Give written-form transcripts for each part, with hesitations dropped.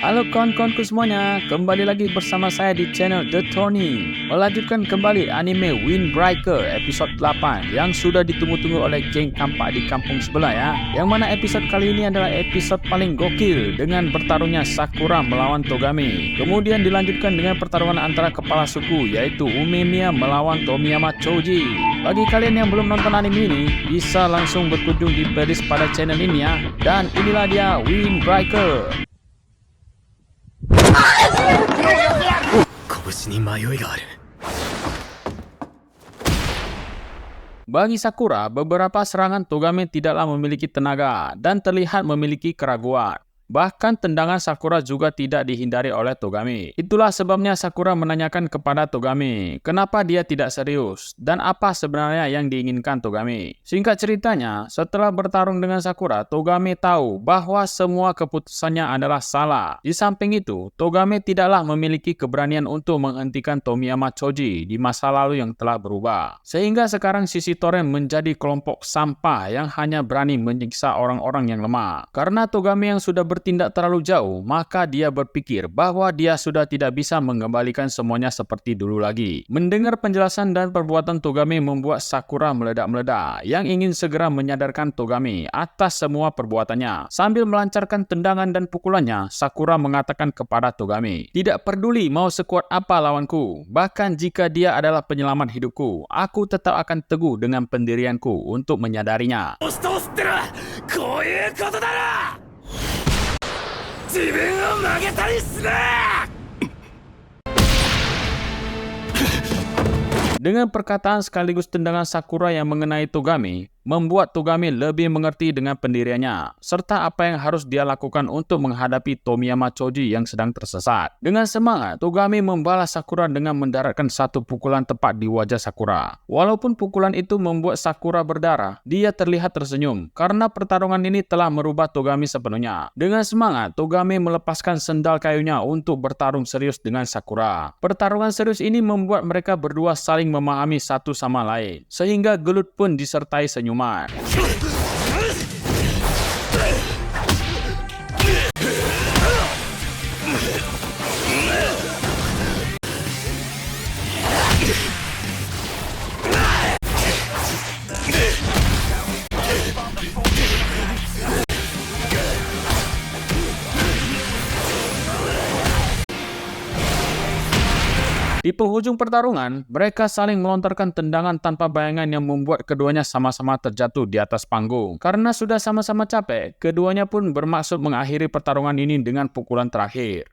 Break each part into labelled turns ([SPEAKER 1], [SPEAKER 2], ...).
[SPEAKER 1] Halo kawan-kawanku semuanya, kembali lagi bersama saya di channel The Tony. Melanjutkan kembali anime Windbreaker episode 8 yang sudah ditunggu-tunggu oleh geng kampak di kampung sebelah ya. Yang mana episode kali ini adalah episode paling gokil dengan bertarungnya Sakura melawan Togame. Kemudian dilanjutkan dengan pertarungan antara kepala suku yaitu Umemiya melawan Tomiyama Choji. Bagi kalian yang belum nonton anime ini, bisa langsung berkunjung di playlist pada channel ini ya. Dan inilah dia Windbreaker. Bagi Sakura, beberapa serangan Togame tidaklah memiliki tenaga dan terlihat memiliki keraguan. Bahkan tendangan Sakura juga tidak dihindari oleh Togame. Itulah sebabnya Sakura menanyakan kepada Togame, kenapa dia tidak serius dan apa sebenarnya yang diinginkan Togame. Singkat ceritanya, setelah bertarung dengan Sakura, Togame tahu bahwa semua keputusannya adalah salah. Di samping itu, Togame tidaklah memiliki keberanian untuk menghentikan Tomiyama Choji di masa lalu yang telah berubah. Sehingga sekarang Sisi Toren menjadi kelompok sampah yang hanya berani menyiksa orang-orang yang lemah. Karena Togame yang sudah bertindak terlalu jauh, maka dia berpikir bahwa dia sudah tidak bisa mengembalikan semuanya seperti dulu lagi. Mendengar penjelasan dan perbuatan Togame membuat Sakura meledak-meledak, yang ingin segera menyadarkan Togame atas semua perbuatannya. Sambil melancarkan tendangan dan pukulannya, Sakura mengatakan kepada Togame, "Tidak peduli mau sekuat apa lawanku, bahkan jika dia adalah penyelamat hidupku, aku tetap akan teguh dengan pendirianku untuk menyadarinya." Dengan perkataan sekaligus tendangan Sakura yang mengenai Togame, membuat Togame lebih mengerti dengan pendiriannya, serta apa yang harus dia lakukan untuk menghadapi Tomiyama Choji yang sedang tersesat. Dengan semangat, Togame membalas Sakura dengan mendaratkan satu pukulan tepat di wajah Sakura. Walaupun pukulan itu membuat Sakura berdarah, dia terlihat tersenyum, karena pertarungan ini telah merubah Togame sepenuhnya. Dengan semangat, Togame melepaskan sendal kayunya untuk bertarung serius dengan Sakura. Pertarungan serius ini membuat mereka berdua saling memahami satu sama lain, sehingga gelut pun disertai senyuman. Di penghujung pertarungan, mereka saling melontarkan tendangan tanpa bayangan yang membuat keduanya sama-sama terjatuh di atas panggung. Karena sudah sama-sama capek, keduanya pun bermaksud mengakhiri pertarungan ini dengan pukulan terakhir.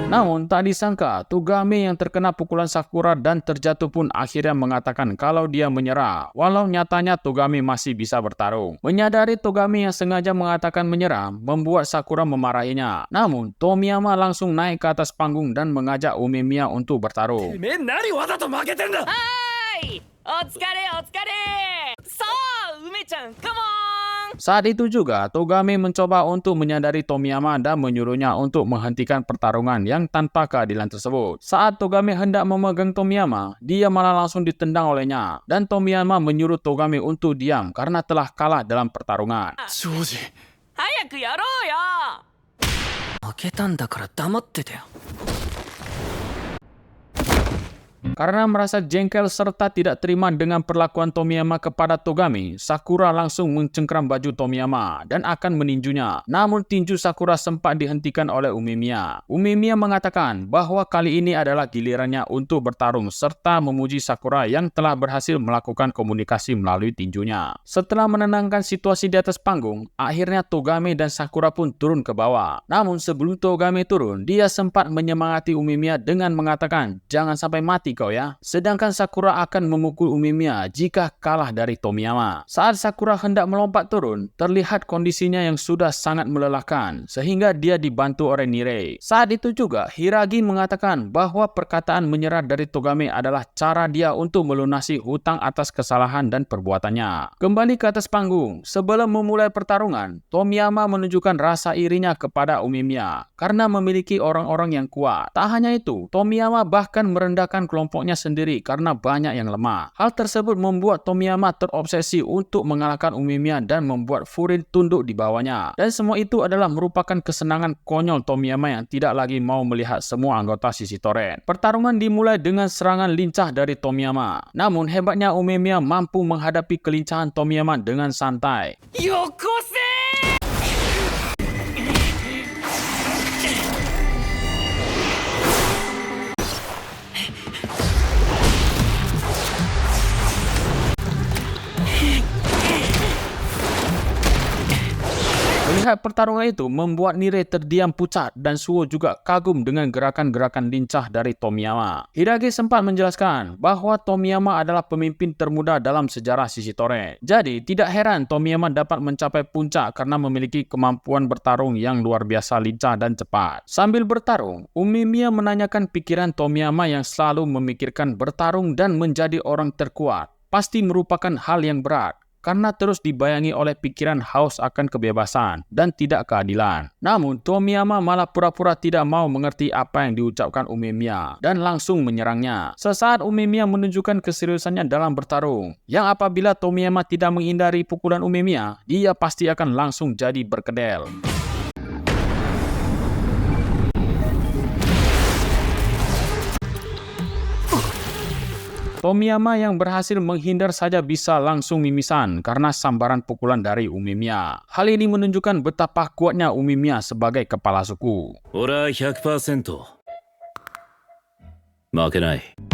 [SPEAKER 1] Namun, tak disangka, Togame yang terkena pukulan Sakura dan terjatuh pun akhirnya mengatakan kalau dia menyerah, walau nyatanya Togame masih bisa bertarung. Menyadari Togame yang sengaja mengatakan menyerah, membuat Sakura memarahinya. Namun, Tomiyama langsung naik ke atas panggung dan mengajak Umemiya untuk bertarung. Saat itu juga, Togame mencoba untuk menyadari Tomiyama dan menyuruhnya untuk menghentikan pertarungan yang tanpa keadilan tersebut. Saat Togame hendak memegang Tomiyama, dia malah langsung ditendang olehnya. Dan Tomiyama menyuruh Togame untuk diam karena telah kalah dalam pertarungan. Karena merasa jengkel serta tidak terima dengan perlakuan Tomiyama kepada Togame, Sakura langsung mencengkram baju Tomiyama dan akan meninjunya. Namun tinju Sakura sempat dihentikan oleh Umemiya. Umemiya mengatakan bahwa kali ini adalah gilirannya untuk bertarung serta memuji Sakura yang telah berhasil melakukan komunikasi melalui tinjunya. Setelah menenangkan situasi di atas panggung, akhirnya Togame dan Sakura pun turun ke bawah. Namun sebelum Togame turun, dia sempat menyemangati Umemiya dengan mengatakan, "Jangan sampai mati kau KO ya. Sedangkan Sakura akan memukul Umemiya jika kalah dari Tomiyama. Saat Sakura hendak melompat turun, terlihat kondisinya yang sudah sangat melelahkan sehingga dia dibantu oleh Nire. Saat itu juga Hiragi mengatakan bahwa perkataan menyerah dari Togame adalah cara dia untuk melunasi hutang atas kesalahan dan perbuatannya. Kembali ke atas panggung, sebelum memulai pertarungan, Tomiyama menunjukkan rasa irinya kepada Umemiya karena memiliki orang-orang yang kuat. Tak hanya itu, Tomiyama bahkan merendahkan kelompoknya sendiri karena banyak yang lemah. Hal tersebut membuat Tomiyama terobsesi untuk mengalahkan Umemiya dan membuat Furin tunduk di bawahnya. Dan semua itu adalah merupakan kesenangan konyol Tomiyama yang tidak lagi mau melihat semua anggota sisi Torrent. Pertarungan dimulai dengan serangan lincah dari Tomiyama. Namun hebatnya Umemiya mampu menghadapi kelincahan Tomiyama dengan santai. Melihat pertarungan itu membuat Nire terdiam pucat dan Suo juga kagum dengan gerakan-gerakan lincah dari Tomiyama. Hiragi sempat menjelaskan bahwa Tomiyama adalah pemimpin termuda dalam sejarah sisi Torrent. Jadi tidak heran Tomiyama dapat mencapai puncak karena memiliki kemampuan bertarung yang luar biasa lincah dan cepat. Sambil bertarung, Umemiya menanyakan pikiran Tomiyama yang selalu memikirkan bertarung dan menjadi orang terkuat. Pasti merupakan hal yang berat, karena terus dibayangi oleh pikiran haus akan kebebasan dan tidak keadilan. Namun, Tomiyama malah pura-pura tidak mau mengerti apa yang diucapkan Umemiya dan langsung menyerangnya. Sesaat Umemiya menunjukkan keseriusannya dalam bertarung, yang apabila Tomiyama tidak menghindari pukulan Umemiya, dia pasti akan langsung jadi berkedel. Tomiyama yang berhasil menghindar saja bisa langsung mimisan karena sambaran pukulan dari Umemiya. Hal ini menunjukkan betapa kuatnya Umemiya sebagai kepala suku.
[SPEAKER 2] 俺は 100% 負けない。